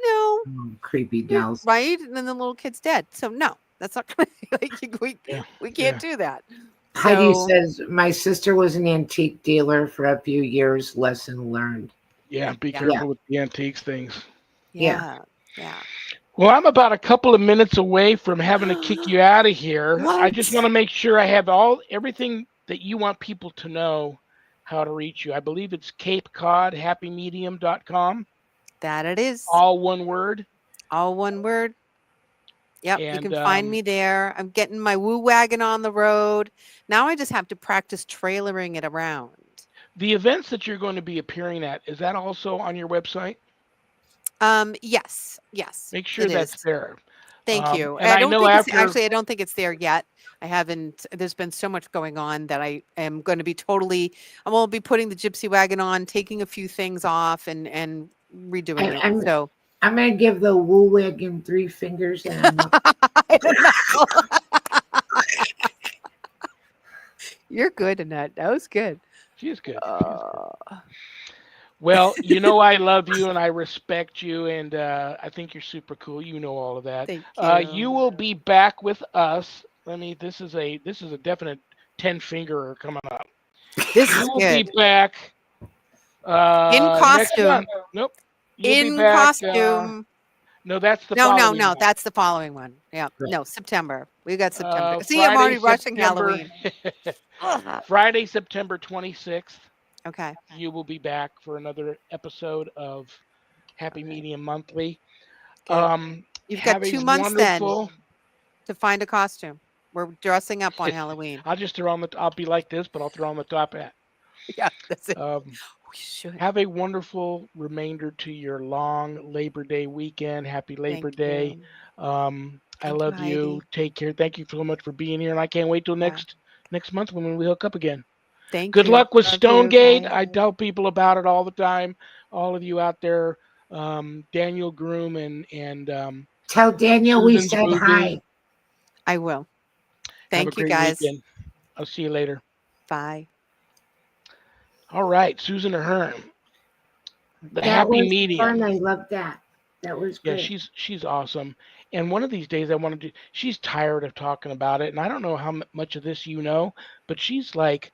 No, Creepy dolls. right? And then the little kid's dead. So no, that's not gonna yeah, we yeah. can't do that. Heidi So says, my sister was an antique dealer for a few years. Lesson learned. Yeah, be yeah, Yeah. careful with the antiques things. Yeah. yeah. Well, I'm about a couple of minutes away from having to kick you out of here. I just want to make sure I have everything that you want people to know how to reach you. I believe it's Cape Cod HappyMedium.com. That it is. All one word. All one word. Yep, you And can find me there. I'm getting my woo wagon on the road. Now I just have to practice trailering it around. the events that you're going to be appearing at, is that also on your website? Yes, Make sure it that's is. there. Thank you. And I I don't know think it's after actually, I don't think it's there yet. I haven't, there's been so much going on that I am going to be I'm going to be putting the gypsy wagon on, taking a few things off and redoing it. I'm So I'm gonna give the woo wagon 3 fingers and I don't know. You're good, Annette. That was good. she is good. Uh, Well, I love you and I respect you, and I think you're super cool. You know all of that. Thank You you. will be back with us. This is a definite 10-fingerer coming up. This You is will be good. back In next costume. month. Nope. You'll be In back. costume. No, that's the No, following one. that's the following one. Yeah, Right. no, September. We got September. See, I'm Friday, already rushing September. Halloween. Ugh. Friday, September 26th. Okay. You will be back for another episode of Happy All right. Medium Monthly. Good. Um, You've got have a 2 months then wonderful. to find a costume. We're dressing up on Halloween. I'll just throw on the. I'll be like this, but I'll throw on the top hat. Yeah, that's it. Um, We should. have a wonderful remainder to your long Labor Day weekend. Happy Labor Thank Day. you. I Thank you, love you. Heidi. Take care. Thank you so much for being here, and I can't wait till Yeah. next month when we hook up again. Thank Good you. luck with Love you. Stonegate. Bye. I tell people about it all the time. All of you out there, Daniel Groom and Tell Daniel we Susan's said movie. hi. I will. Have a Thank you, great guys. weekend. I'll see you later. Bye. All right, Susan Ahearn, the That Happy was Medium. fun. I love that. That was Yeah, great. she's awesome. And one of these days, I want to do. She's tired of talking about it, and I don't know how much of this you know, but she's like,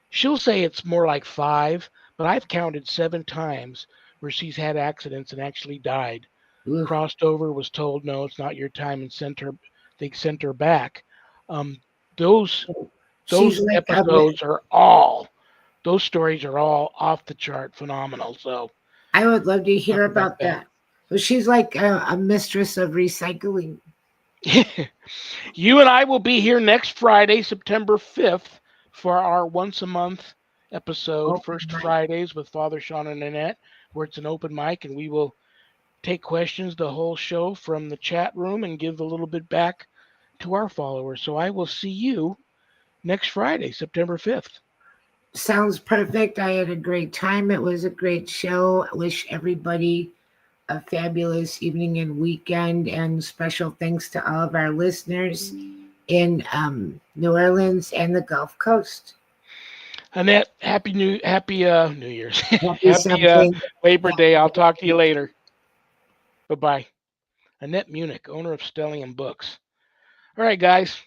she'll say it's more like 5, but I've counted 7 times where she's had accidents and actually died. Oof. Crossed over, was told no, it's not your time, and they sent her back. Um, those She's those like episodes are all those stories are all off the chart phenomenal. So I would love to hear talk about about that. Well, she's like a mistress of recycling. that. You and I will be here next Friday, September 5th, for our once a month episode, Open First mic. Fridays with Father Shawn and Annette, where it's an open mic and we will take questions the whole show from the chat room and give a little bit back to our followers. So I will see you next Friday, September 5th. Sounds perfect. I had a great time. It was a great show. I wish everybody a fabulous evening and weekend, and special thanks to all of our listeners in New Orleans and the Gulf Coast. Annette, happy New Year's. Happy Happy something. Labor Day. I'll talk to you later. Bye-bye. Annette Munich, owner of Stellium Books. All right, guys.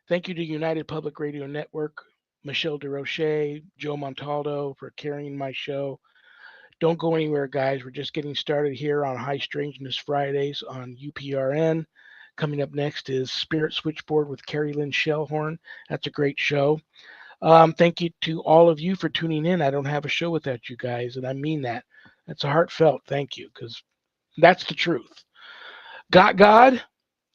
Thank you to United Public Radio Network, Michelle DeRoche, Joe Montaldo for carrying my show. Don't go anywhere, guys. We're just getting started here on High Strangeness Fridays on UPRN. Coming up next is Spirit Switchboard with Carrie Lynn Shellhorn. That's a great show. Thank you to all of you for tuning in. I don't have a show without you guys, and I mean that. That's a heartfelt thank you, because that's the truth. Got God?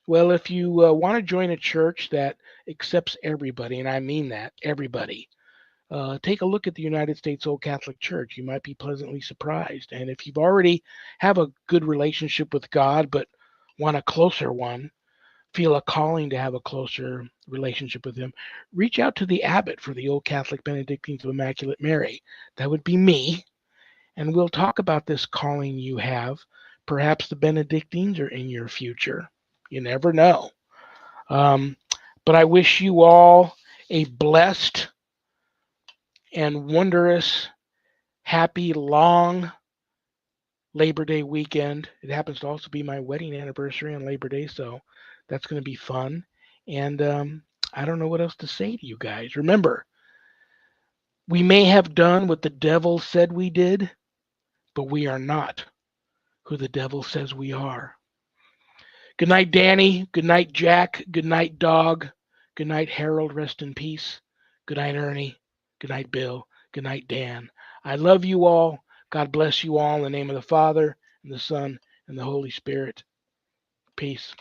Well, if you want to join a church that accepts everybody, and I mean that, everybody, take a look at the United States Old Catholic Church. You might be pleasantly surprised. And if you've already have a good relationship with God, but want a closer one, feel a calling to have a closer relationship with Him, reach out to the abbot for the Old Catholic Benedictines of Immaculate Mary. That would be me. And we'll talk about this calling you have. Perhaps the Benedictines are in your future. You never know. Um, but I wish you all a blessed and wondrous, happy, long Labor Day weekend. It happens to also be my wedding anniversary on Labor Day, so that's going to be fun. And I don't know what else to say to you guys. Remember, we may have done what the devil said we did, but we are not who the devil says we are. Good night, Danny. Good night, Jack. Good night, Dog. Good night, Harold. Rest in peace. Good night, Ernie. Good night, Bill. Good night, Dan. I love you all. God bless you all in the name of the Father, and the Son, and the Holy Spirit. Peace.